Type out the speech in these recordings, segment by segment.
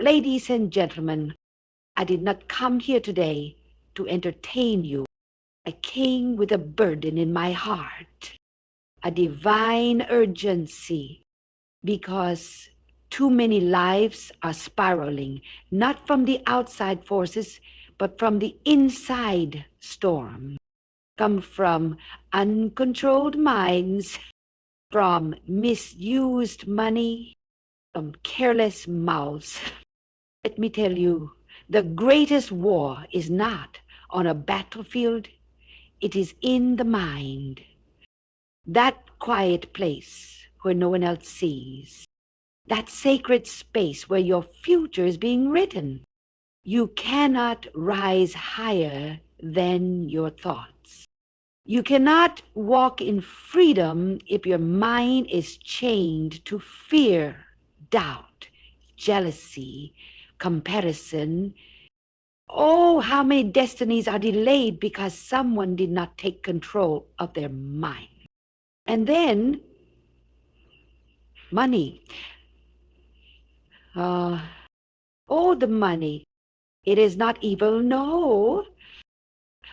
Ladies and gentlemen, I did not come here today to entertain you. I came with a burden in my heart, a divine urgency, because too many lives are spiraling, not from the outside forces, but from the inside storm, come from uncontrolled minds, from misused money, from careless mouths. Let me tell you, the greatest war is not on a battlefield, it is in the mind. That quiet place where no one else sees. That sacred space where your future is being written. You cannot rise higher than your thoughts. You cannot walk in freedom if your mind is chained to fear, doubt, jealousy, comparison. Oh, how many destinies are delayed because someone did not take control of their mind. And then, money. Uh, oh, the money. It is not evil, no.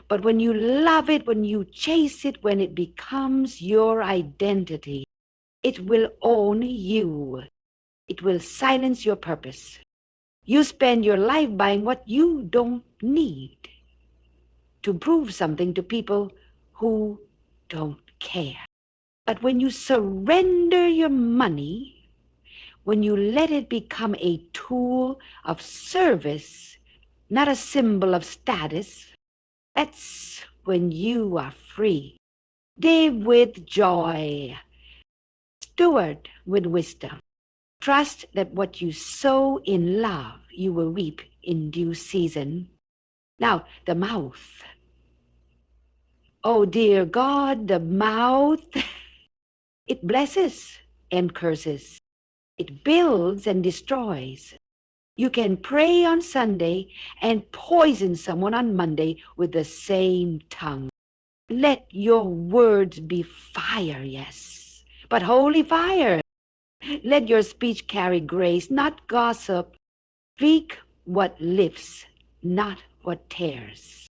But when you love it, when you chase it, when it becomes your identity, it will own you. It will silence your purpose. You spend your life buying what you don't need to prove something to people who don't care. But when you surrender your money, when you let it become a tool of service, not a symbol of status, that's when you are free. Live with joy. Steward with wisdom. Trust that what you sow in love, you will reap in due season. Now, the mouth. Oh, dear God, the mouth. It blesses and curses. It builds and destroys. You can pray on Sunday and poison someone on Monday with the same tongue. Let your words be fire, yes, but holy fire. Let your speech carry grace, not gossip. Speak what lifts, not what tears.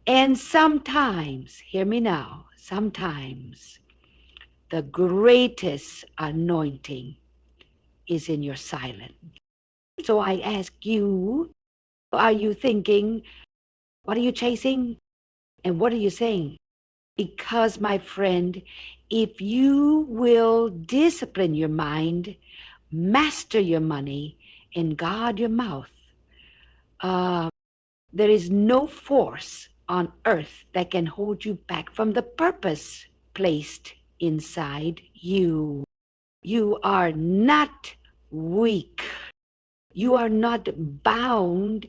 And sometimes, hear me now, sometimes the greatest anointing is in your silence. So I ask you, are you thinking, what are you chasing? And what are you saying? Because, my friend, if you will discipline your mind, master your money, and guard your mouth, there is no force on earth that can hold you back from the purpose placed inside you. You are not weak. You are not bound.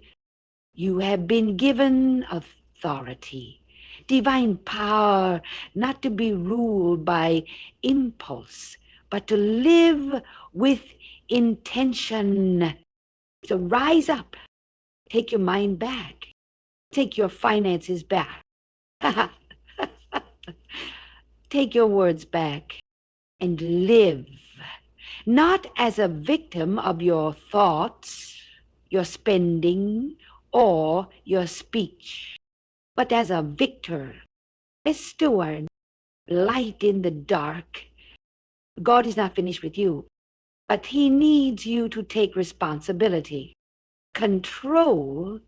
You have been given authority, divine power, not to be ruled by impulse, but to live with intention. So rise up, take your mind back, take your finances back, take your words back, and live, not as a victim of your thoughts, your spending, or your speech, but as a victor, a steward, light in the dark. God is not finished with you, but he needs you to take responsibility. Control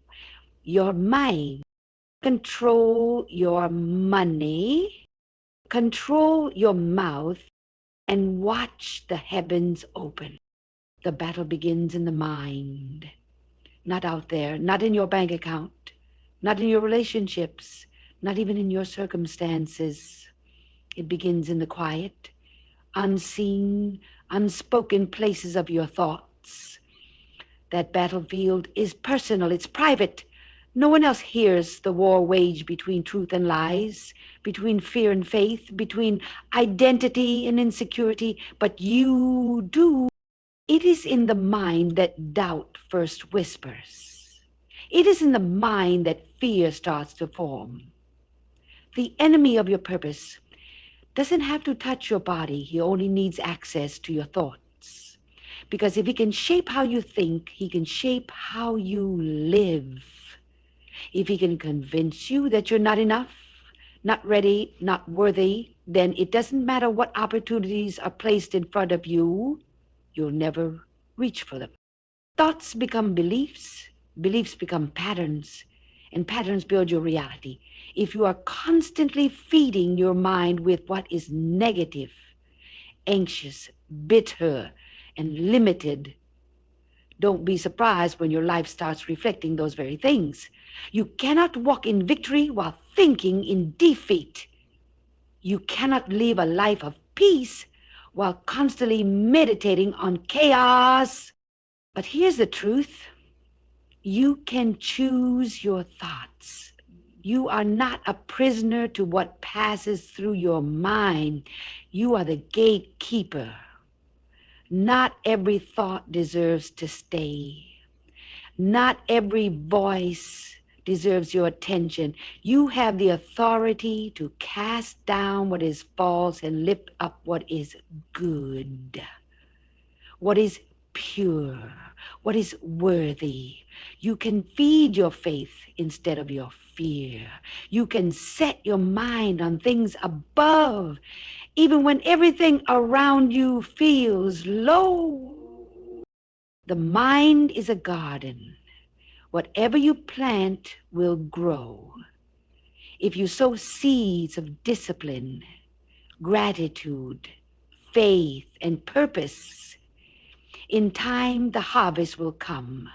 your mind, control your money, control your mouth, and watch the heavens open. The battle begins in the mind, not out there, not in your bank account, not in your relationships, not even in your circumstances. It begins in the quiet, unseen, unspoken places of your thoughts. That battlefield is personal, it's private. No one else hears the war waged between truth and lies, between fear and faith, between identity and insecurity, but you do. It is in the mind that doubt first whispers. It is in the mind that fear starts to form. The enemy of your purpose doesn't have to touch your body. He only needs access to your thoughts. Because if he can shape how you think, he can shape how you live. If he can convince you that you're not enough, not ready, not worthy, then it doesn't matter what opportunities are placed in front of you, you'll never reach for them. Thoughts become beliefs, beliefs become patterns, and patterns build your reality. If you are constantly feeding your mind with what is negative, anxious, bitter, and limited, don't be surprised when your life starts reflecting those very things. You cannot walk in victory while thinking in defeat. You cannot live a life of peace while constantly meditating on chaos. But here's the truth. You can choose your thoughts. You are not a prisoner to what passes through your mind. You are the gatekeeper. Not every thought deserves to stay. Not every voice deserves your attention. You have the authority to cast down what is false and lift up what is good, what is pure, what is worthy. You can feed your faith instead of your fear. You can set your mind on things above, even when everything around you feels low. The mind is a garden. Whatever you plant will grow. If you sow seeds of discipline, gratitude, faith, and purpose, in time the harvest will come.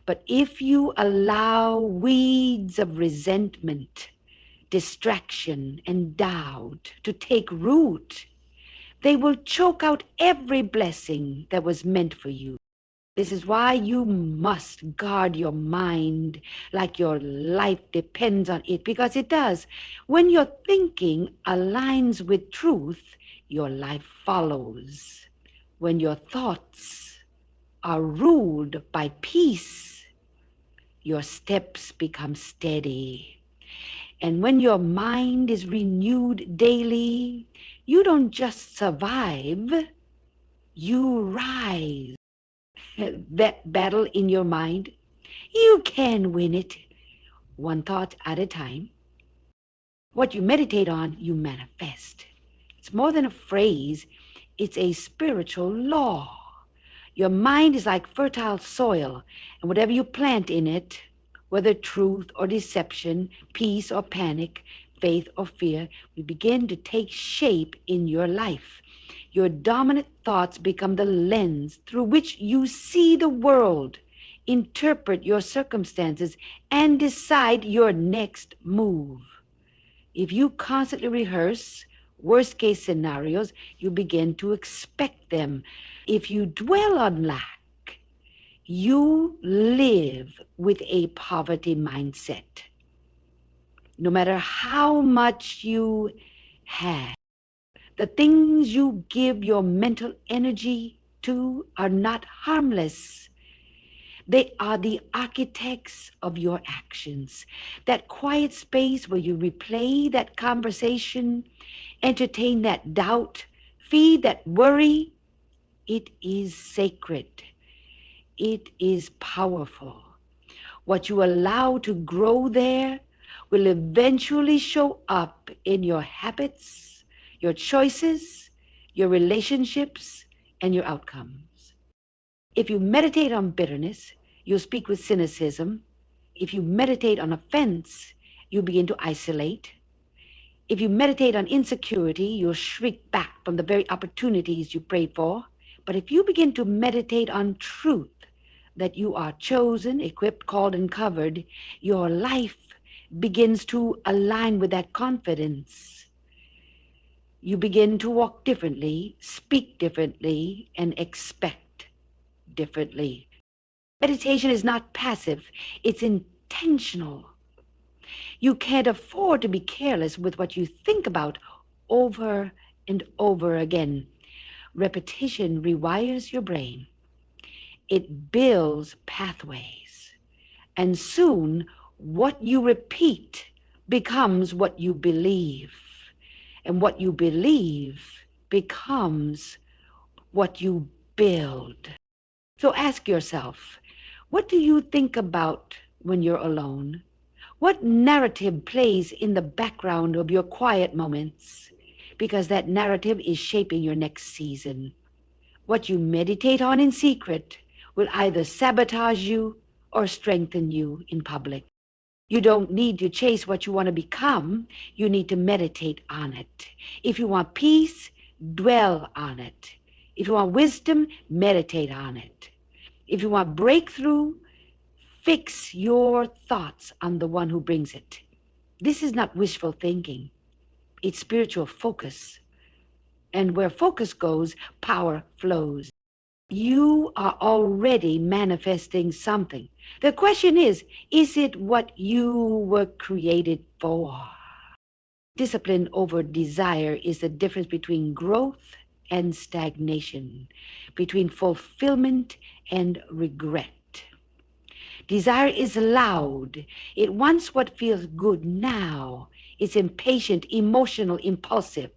But if you allow weeds of resentment, distraction, and doubt to take root, they will choke out every blessing that was meant for you. This is why you must guard your mind like your life depends on it, because it does. When your thinking aligns with truth, your life follows. When your thoughts are ruled by peace, your steps become steady. And when your mind is renewed daily, you don't just survive, you rise. That battle in your mind, you can win it, one thought at a time. What you meditate on, you manifest. It's more than a phrase, it's a spiritual law. Your mind is like fertile soil, and whatever you plant in it, whether truth or deception, peace or panic, faith or fear, will begin to take shape in your life. Your dominant thoughts become the lens through which you see the world, interpret your circumstances, and decide your next move. If you constantly rehearse worst-case scenarios, you begin to expect them. If you dwell on lack, you live with a poverty mindset. No matter how much you have, the things you give your mental energy to are not harmless. They are the architects of your actions. That quiet space where you replay that conversation, entertain that doubt, feed that worry, it is sacred. It is powerful. What you allow to grow there will eventually show up in your habits, your choices, your relationships, and your outcomes. If you meditate on bitterness, you'll speak with cynicism. If you meditate on offense, you begin to isolate. If you meditate on insecurity, you'll shrink back from the very opportunities you prayed for. But if you begin to meditate on truth, that you are chosen, equipped, called, and covered, your life begins to align with that confidence. You begin to walk differently, speak differently, and expect differently. Meditation is not passive, it's intentional. You can't afford to be careless with what you think about over and over again. Repetition rewires your brain. It builds pathways. And soon, what you repeat becomes what you believe. And what you believe becomes what you build. So ask yourself, what do you think about when you're alone? What narrative plays in the background of your quiet moments? Because that narrative is shaping your next season. What you meditate on in secret will either sabotage you or strengthen you in public. You don't need to chase what you want to become. You need to meditate on it. If you want peace, dwell on it. If you want wisdom, meditate on it. If you want breakthrough, fix your thoughts on the one who brings it. This is not wishful thinking. It's spiritual focus. And where focus goes, power flows. You are already manifesting something. The question is it what you were created for? Discipline over desire is the difference between growth and stagnation, between fulfillment and regret. Desire is loud. It wants what feels good now. It's impatient, emotional, impulsive.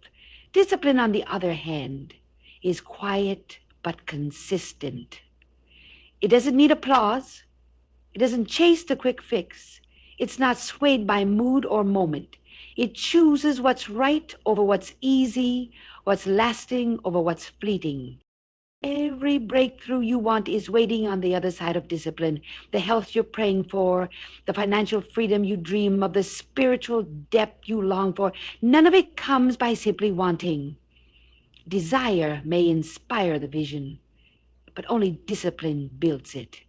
Discipline, on the other hand, is quiet but consistent. It doesn't need applause. It doesn't chase the quick fix. It's not swayed by mood or moment. It chooses what's right over what's easy, what's lasting over what's fleeting. Every breakthrough you want is waiting on the other side of discipline. The health you're praying for, the financial freedom you dream of, the spiritual depth you long for, none of it comes by simply wanting. Desire may inspire the vision, but only discipline builds it.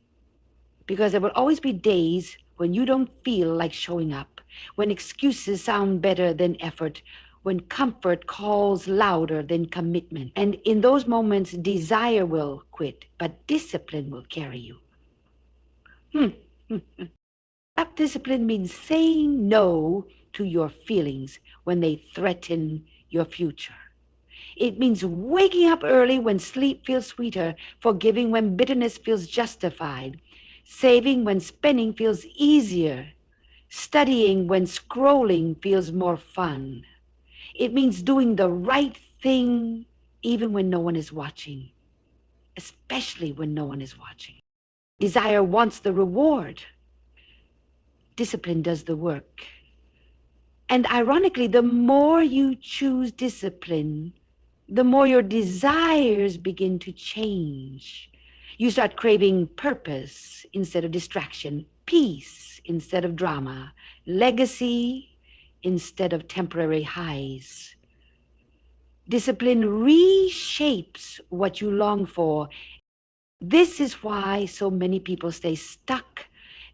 Because there will always be days when you don't feel like showing up, when excuses sound better than effort, when comfort calls louder than commitment. And in those moments, desire will quit, but discipline will carry you. Self-discipline means saying no to your feelings when they threaten your future. It means waking up early when sleep feels sweeter, forgiving when bitterness feels justified, saving when spending feels easier, studying when scrolling feels more fun. It means doing the right thing even when no one is watching, especially when no one is watching. Desire wants the reward. Discipline does the work. And ironically, the more you choose discipline, the more your desires begin to change. You start craving purpose instead of distraction, peace instead of drama, legacy instead of temporary highs. Discipline reshapes what you long for. This is why so many people stay stuck,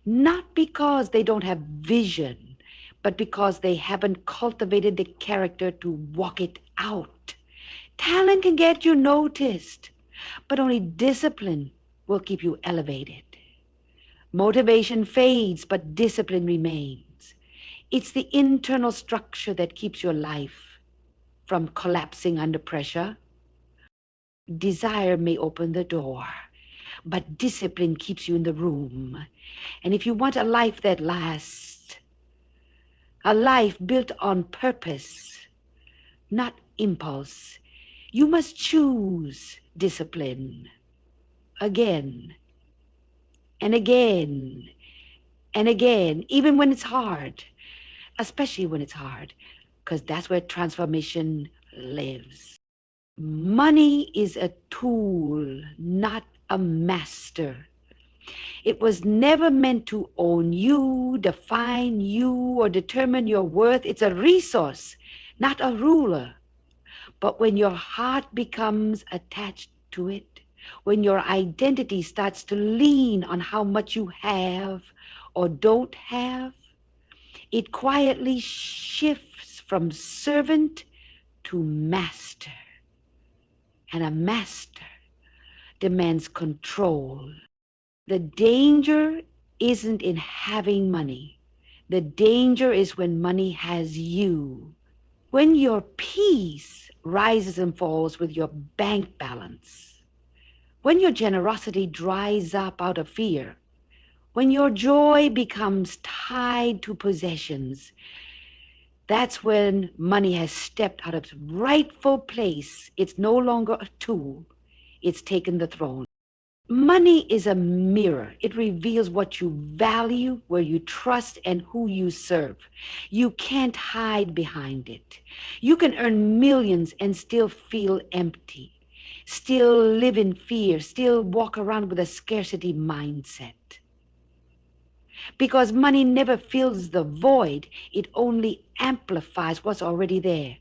not because they don't have vision, but because they haven't cultivated the character to walk it out. Talent can get you noticed, but only discipline will keep you elevated. Motivation fades, but discipline remains. It's the internal structure that keeps your life from collapsing under pressure. Desire may open the door, but discipline keeps you in the room. And if you want a life that lasts, a life built on purpose, not impulse, you must choose discipline again and again and again, even when it's hard, especially when it's hard, because that's where transformation lives. Money is a tool, not a master. It was never meant to own you, define you, or determine your worth. It's a resource, not a ruler. But when your heart becomes attached to it, when your identity starts to lean on how much you have or don't have, it quietly shifts from servant to master. And a master demands control. The danger isn't in having money. The danger is when money has you. When your peace rises and falls with your bank balance. When your generosity dries up out of fear. When your joy becomes tied to possessions. That's when money has stepped out of its rightful place. It's no longer a tool. it's taken the throne. Money is a mirror. It reveals what you value, where you trust, and who you serve. You can't hide behind it. You can earn millions and still feel empty, still live in fear, still walk around with a scarcity mindset. Because money never fills the void, it only amplifies what's already there.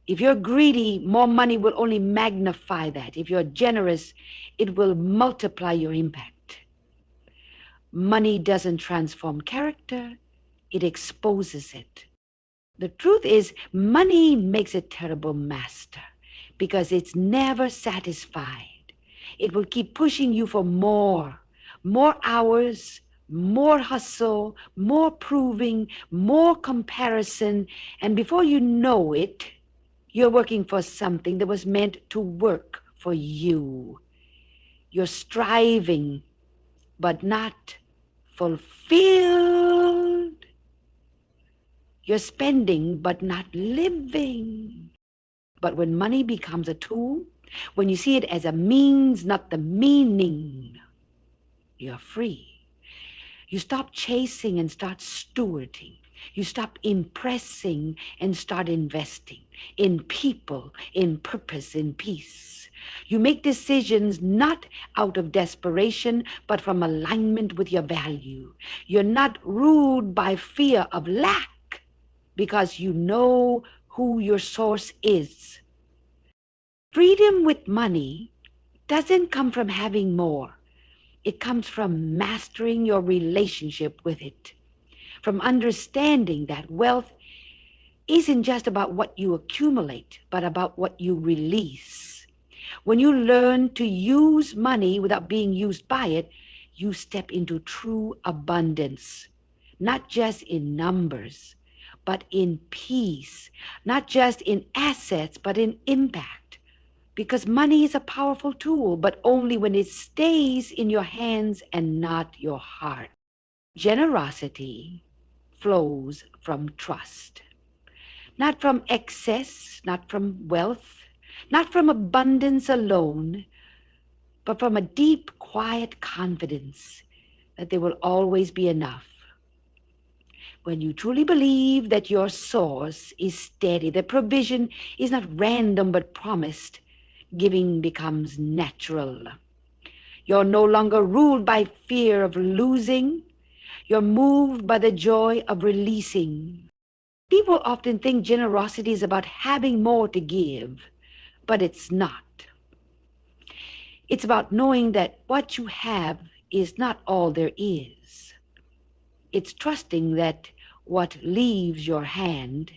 If you're greedy, more money will only magnify that. If you're generous, it will multiply your impact. Money doesn't transform character, it exposes it. The truth is, money makes a terrible master because it's never satisfied. It will keep pushing you for more hours, more hustle, more proving, more comparison, and before you know it, you're working for something that was meant to work for you. You're striving, but not fulfilled. You're spending, but not living. But when money becomes a tool, when you see it as a means, not the meaning, you're free. You stop chasing and start stewarding. You stop impressing and start investing in people, in purpose, in peace. You make decisions not out of desperation, but from alignment with your value. You're not ruled by fear of lack because you know who your source is. Freedom with money doesn't come from having more. It comes from mastering your relationship with it, from understanding that wealth isn't just about what you accumulate, but about what you release. When you learn to use money without being used by it, you step into true abundance, not just in numbers, but in peace, not just in assets, but in impact. Because money is a powerful tool, but only when it stays in your hands and not your heart. Generosity flows from trust, not from excess, not from wealth, not from abundance alone, but from a deep, quiet confidence that there will always be enough. When you truly believe that your source is steady, that provision is not random but promised, giving becomes natural. You're no longer ruled by fear of losing. You're moved by the joy of releasing. People often think generosity is about having more to give, but it's not. It's about knowing that what you have is not all there is. It's trusting that what leaves your hand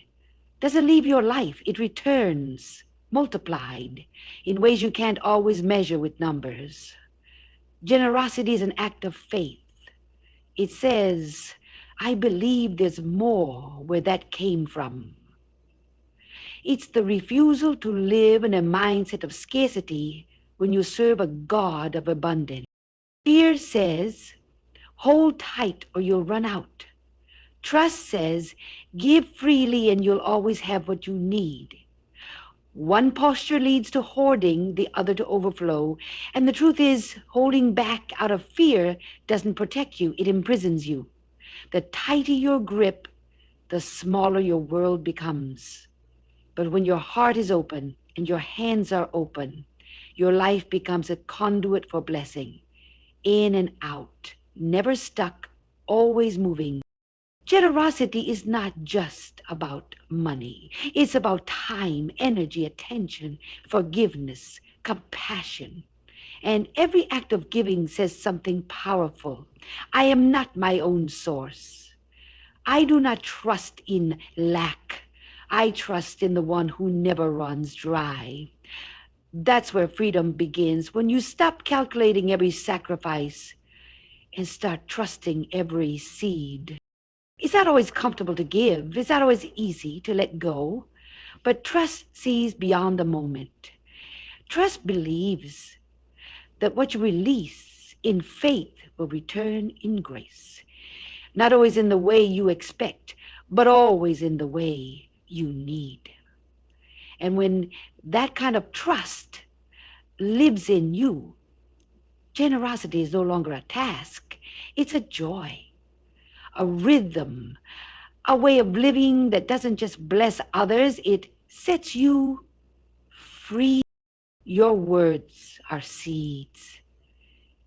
doesn't leave your life. It returns, multiplied, in ways you can't always measure with numbers. Generosity is an act of faith. It says, I believe there's more where that came from. It's the refusal to live in a mindset of scarcity when you serve a God of abundance. Fear says, hold tight or you'll run out. Trust says, give freely and you'll always have what you need. One posture leads to hoarding, the other to overflow. And the truth is, holding back out of fear doesn't protect you, it imprisons you. The tighter your grip, the smaller your world becomes. But when your heart is open and your hands are open, your life becomes a conduit for blessing. In and out, never stuck, always moving. Generosity is not just about money. It's about time, energy, attention, forgiveness, compassion. And every act of giving says something powerful. I am not my own source. I do not trust in lack. I trust in the one who never runs dry. That's where freedom begins, when you stop calculating every sacrifice and start trusting every seed. It's not always comfortable to give. It's not always easy to let go. But trust sees beyond the moment. Trust believes that what you release in faith will return in grace. Not always in the way you expect, but always in the way you need. And when that kind of trust lives in you. Generosity is no longer a task. It's a joy, a rhythm, a way of living that doesn't just bless others, it sets you free. Your words are seeds.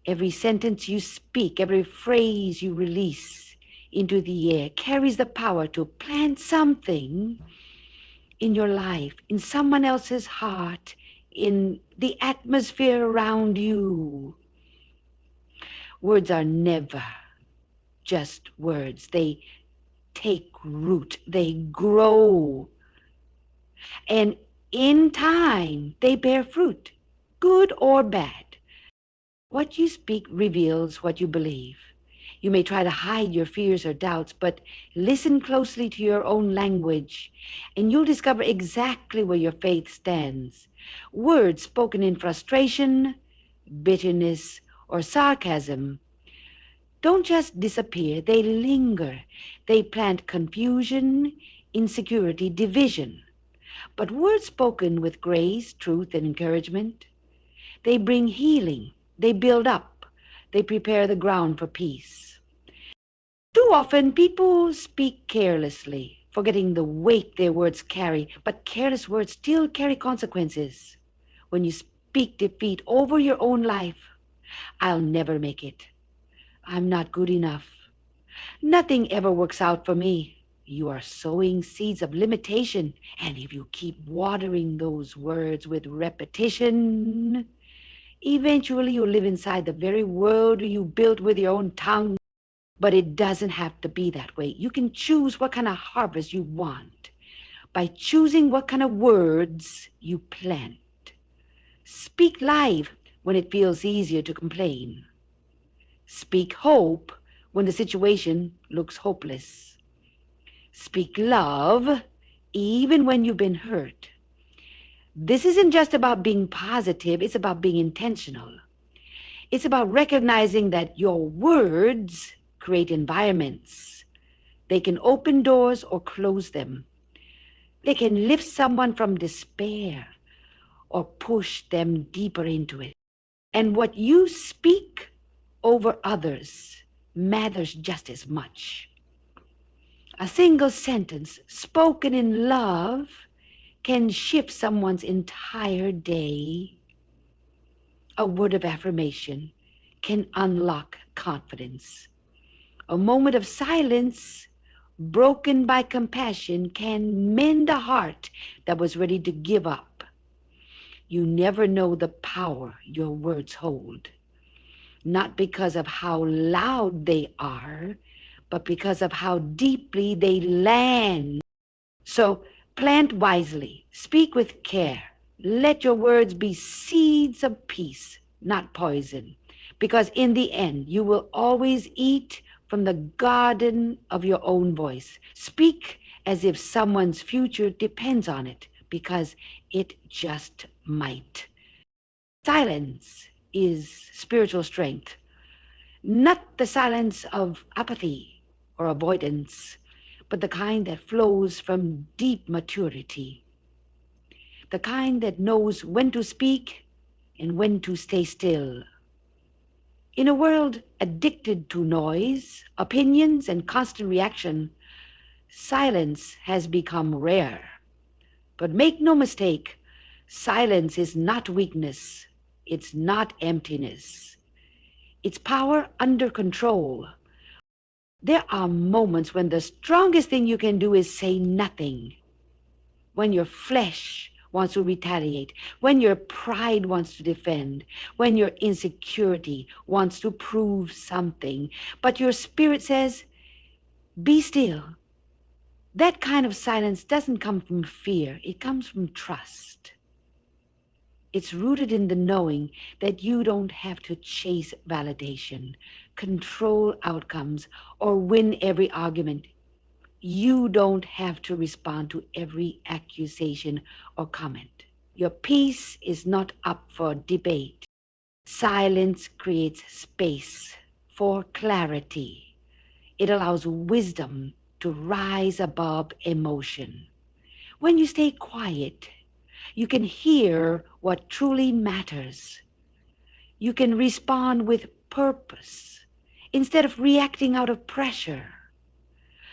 Every sentence you speak, every phrase you release into the air carries the power to plant something in your life, in someone else's heart, in the atmosphere around you. Words are never just words. They take root, they grow, and in time they bear fruit, good or bad. What you speak reveals what you believe. You may try to hide your fears or doubts, but listen closely to your own language, and you'll discover exactly where your faith stands. Words spoken in frustration, bitterness, or sarcasm don't just disappear, they linger. They plant confusion, insecurity, division. But words spoken with grace, truth, and encouragement, they bring healing. They build up. They prepare the ground for peace. Too often, people speak carelessly, forgetting the weight their words carry, but careless words still carry consequences. When you speak defeat over your own life, I'll never make it. I'm not good enough. Nothing ever works out for me. You are sowing seeds of limitation, and if you keep watering those words with repetition, eventually you'll live inside the very world you built with your own tongue. But it doesn't have to be that way. You can choose what kind of harvest you want by choosing what kind of words you plant. Speak life when it feels easier to complain. Speak hope when the situation looks hopeless. Speak love even when you've been hurt. This isn't just about being positive, it's about being intentional. It's about recognizing that your words create environments. They can open doors or close them. They can lift someone from despair or push them deeper into it. And what you speak over others matters just as much. A single sentence spoken in love can shift someone's entire day. A word of affirmation can unlock confidence. A moment of silence broken by compassion can mend a heart that was ready to give up. You never know the power your words hold, not because of how loud they are, but because of how deeply they land. So plant wisely, speak with care. Let your words be seeds of peace, not poison, because in the end, you will always eat from the garden of your own voice. Speak as if someone's future depends on it, because it just might. Silence is spiritual strength, not the silence of apathy or avoidance, but the kind that flows from deep maturity, the kind that knows when to speak and when to stay still. In a world addicted to noise, opinions, and constant reaction, silence has become rare. But make no mistake, silence is not weakness. It's not emptiness. It's power under control. There are moments when the strongest thing you can do is say nothing. When your flesh wants to retaliate, when your pride wants to defend, when your insecurity wants to prove something, but your spirit says, be still. That kind of silence doesn't come from fear. It comes from trust. It's rooted in the knowing that you don't have to chase validation, control outcomes, or win every argument. You don't have to respond to every accusation or comment. Your peace is not up for debate. Silence creates space for clarity. It allows wisdom to rise above emotion. When you stay quiet, You can hear what truly matters. You can respond with purpose instead of reacting out of pressure.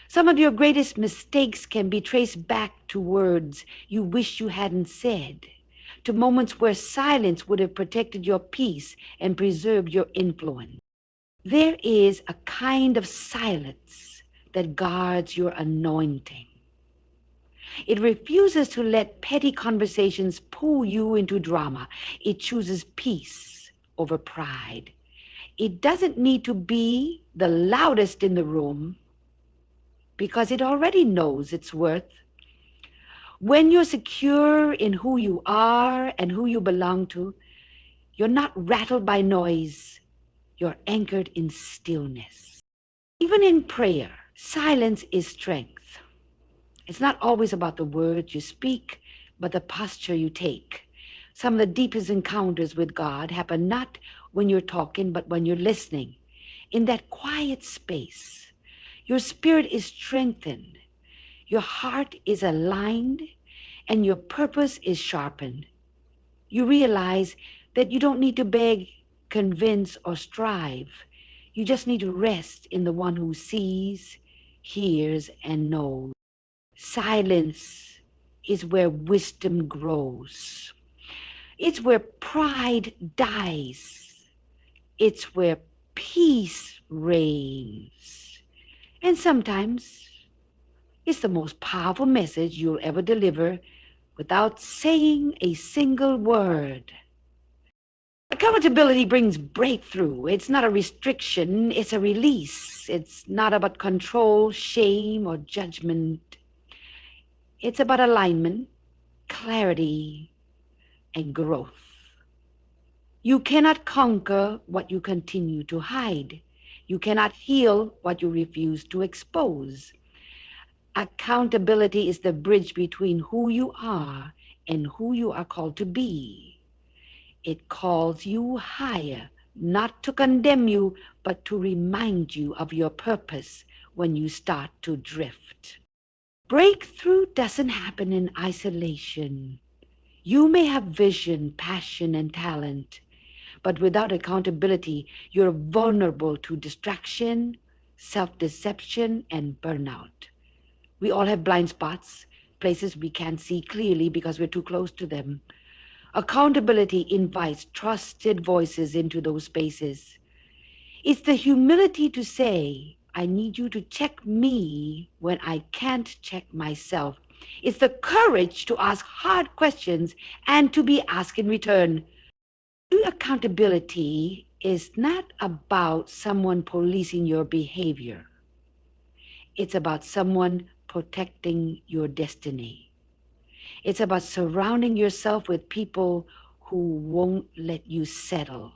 Some of your greatest mistakes can be traced back to words you wish you hadn't said, to moments where silence would have protected your peace and preserved your influence. There is a kind of silence that guards your anointing. It refuses to let petty conversations pull you into drama. It chooses peace over pride. It doesn't need to be the loudest in the room because it already knows its worth. When you're secure in who you are and who you belong to, you're not rattled by noise. You're anchored in stillness. Even in prayer, silence is strength. It's not always about the words you speak, but the posture you take. Some of the deepest encounters with God happen not when you're talking, but when you're listening. In that quiet space, your spirit is strengthened, your heart is aligned, and your purpose is sharpened. You realize that you don't need to beg, convince, or strive. You just need to rest in the one who sees, hears, and knows. Silence is where wisdom grows. It's where pride dies. It's where peace reigns. And sometimes it's the most powerful message you'll ever deliver without saying a single word. Accountability brings breakthrough. It's not a restriction, it's a release. It's not about control, shame, or judgment. It's about alignment, clarity, and growth. You cannot conquer what you continue to hide. You cannot heal what you refuse to expose. Accountability is the bridge between who you are and who you are called to be. It calls you higher, not to condemn you, but to remind you of your purpose when you start to drift. Breakthrough doesn't happen in isolation. You may have vision, passion, and talent, but without accountability, you're vulnerable to distraction, self-deception, and burnout. We all have blind spots, places we can't see clearly because we're too close to them. Accountability invites trusted voices into those spaces. It's the humility to say, I need you to check me when I can't check myself. It's the courage to ask hard questions and to be asked in return. True accountability is not about someone policing your behavior. It's about someone protecting your destiny. It's about surrounding yourself with people who won't let you settle,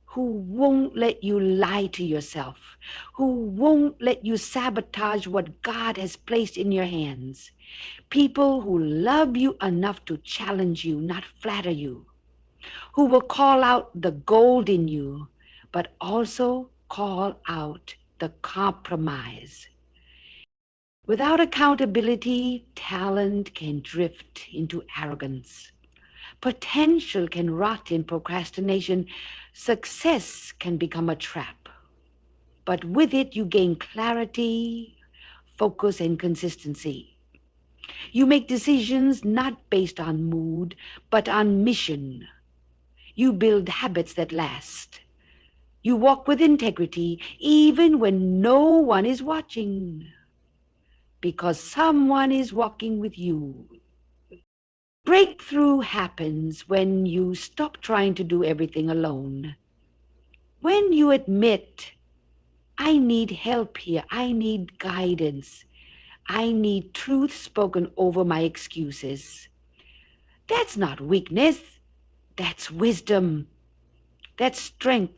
who won't let you lie to yourself, who won't let you sabotage what God has placed in your hands. People who love you enough to challenge you, not flatter you, who will call out the gold in you, but also call out the compromise. Without accountability, talent can drift into arrogance. Potential can rot in procrastination. Success can become a trap. But with it, you gain clarity, focus, and consistency. You make decisions not based on mood, but on mission. You build habits that last. You walk with integrity even when no one is watching, because someone is walking with you. Breakthrough happens when you stop trying to do everything alone. When you admit, I need help here, I need guidance, I need truth spoken over my excuses. That's not weakness, that's wisdom, that's strength,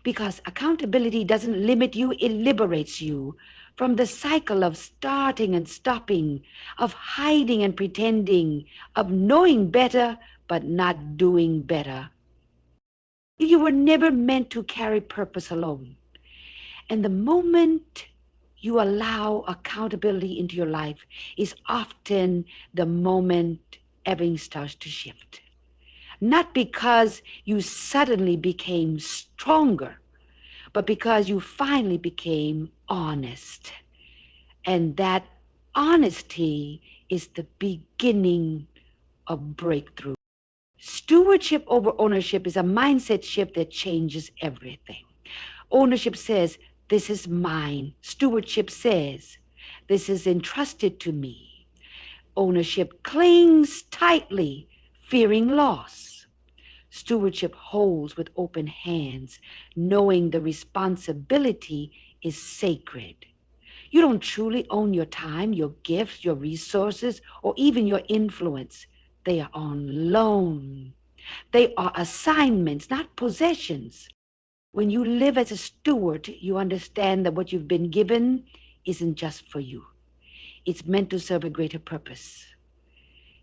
because accountability doesn't limit you, it liberates you from the cycle of starting and stopping, of hiding and pretending, of knowing better but not doing better. You were never meant to carry purpose alone. And the moment you allow accountability into your life is often the moment everything starts to shift. Not because you suddenly became stronger, but because you finally became honest. And that honesty is the beginning of breakthrough. Stewardship over ownership is a mindset shift that changes everything. Ownership says, this is mine. Stewardship says, this is entrusted to me. Ownership clings tightly, fearing loss. Stewardship holds with open hands, knowing the responsibility is sacred. You don't truly own your time, your gifts, your resources, or even your influence. They are on loan. They are assignments, not possessions. When you live as a steward, you understand that what you've been given isn't just for you. It's meant to serve a greater purpose.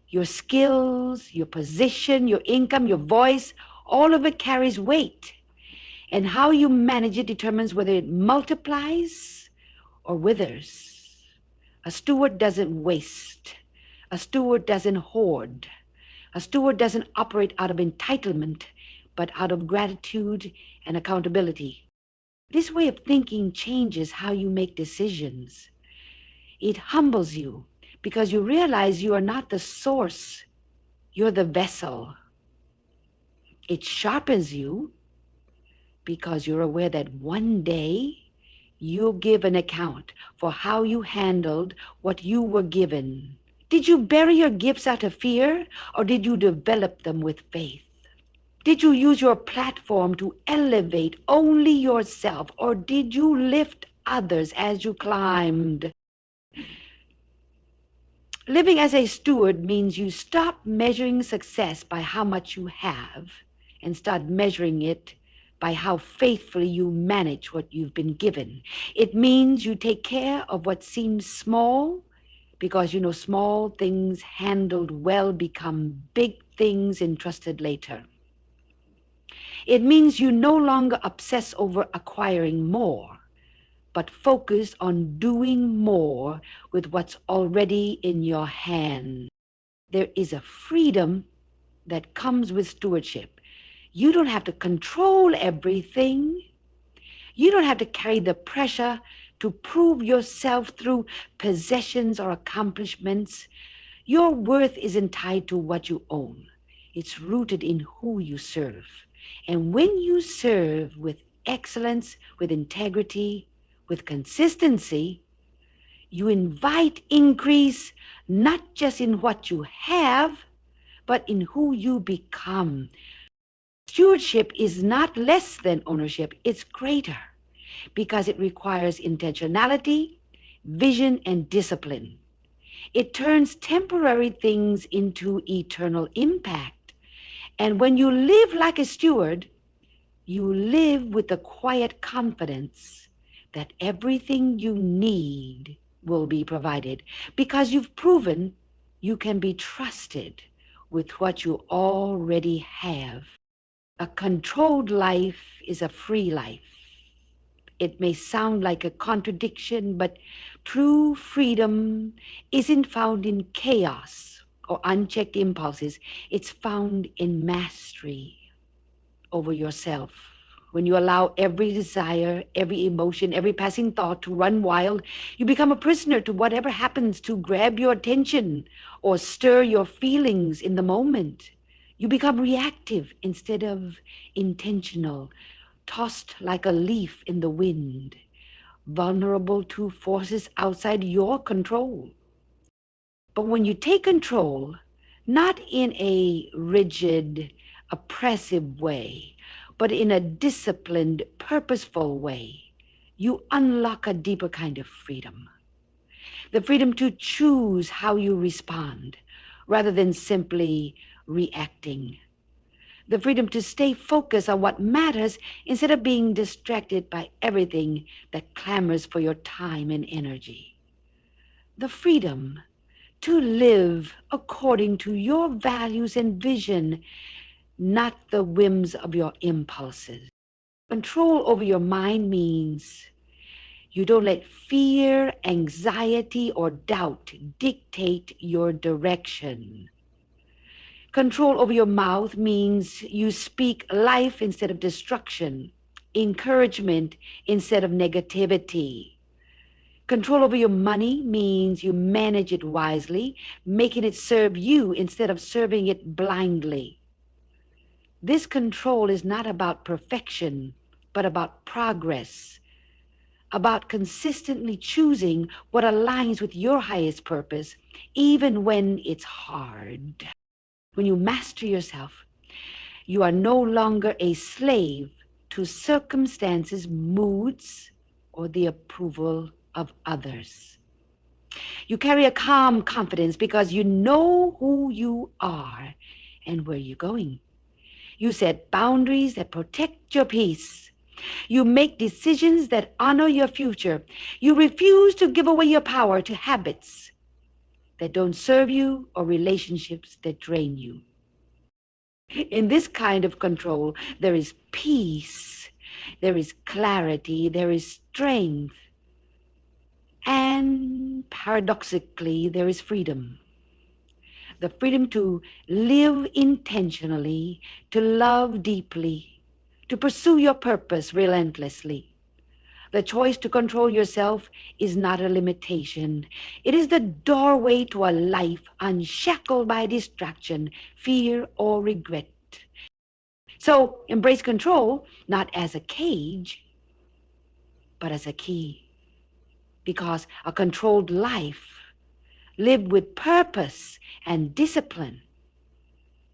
Your skills, your position, your income, your voice, all of it carries weight. And how you manage it determines whether it multiplies or withers. A steward doesn't waste. A steward doesn't hoard. A steward doesn't operate out of entitlement, but out of gratitude and accountability. This way of thinking changes how you make decisions. It humbles you because you realize you are not the source, you're the vessel. It sharpens you because you're aware that one day you'll give an account for how you handled what you were given. Did you bury your gifts out of fear, or did you develop them with faith? Did you use your platform to elevate only yourself, or did you lift others as you climbed? Living as a steward means you stop measuring success by how much you have and start measuring it by how faithfully you manage what you've been given. It means you take care of what seems small because you know small things handled well become big things entrusted later. It means you no longer obsess over acquiring more, but focus on doing more with what's already in your hand. There is a freedom that comes with stewardship. You don't have to control everything. You don't have to carry the pressure to prove yourself through possessions or accomplishments. Your worth isn't tied to what you own. It's rooted in who you serve. And when you serve with excellence, with integrity, with consistency, you invite increase not just in what you have, but in who you become. Stewardship is not less than ownership, it's greater because it requires intentionality, vision, and discipline. It turns temporary things into eternal impact. And when you live like a steward, you live with the quiet confidence that everything you need will be provided because you've proven you can be trusted with what you already have. A controlled life is a free life. It may sound like a contradiction, but true freedom isn't found in chaos or unchecked impulses. It's found in mastery over yourself. When you allow every desire, every emotion, every passing thought to run wild, you become a prisoner to whatever happens to grab your attention or stir your feelings in the moment. You become reactive instead of intentional, tossed like a leaf in the wind, vulnerable to forces outside your control. But when you take control, not in a rigid, oppressive way, but in a disciplined, purposeful way, you unlock a deeper kind of freedom. The freedom to choose how you respond rather than simply reacting. The freedom to stay focused on what matters instead of being distracted by everything that clamors for your time and energy. The freedom to live according to your values and vision, not the whims of your impulses. Control over your mind means you don't let fear, anxiety, or doubt dictate your direction. Control over your mouth means you speak life instead of destruction, encouragement instead of negativity. Control over your money means you manage it wisely, making it serve you instead of serving it blindly. This control is not about perfection, but about progress, about consistently choosing what aligns with your highest purpose, even when it's hard. When you master yourself, you are no longer a slave to circumstances, moods, or the approval of others. You carry a calm confidence because you know who you are and where you're going. You set boundaries that protect your peace. You make decisions that honor your future. You refuse to give away your power to habits that don't serve you or relationships that drain you. In this kind of control, there is peace, there is clarity, there is strength, and paradoxically, there is freedom. The freedom to live intentionally, to love deeply, to pursue your purpose relentlessly. The choice to control yourself is not a limitation. It is the doorway to a life unshackled by distraction, fear, or regret. So embrace control not as a cage, but as a key. Because a controlled life, lived with purpose and discipline,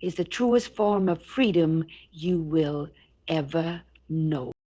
is the truest form of freedom you will ever know.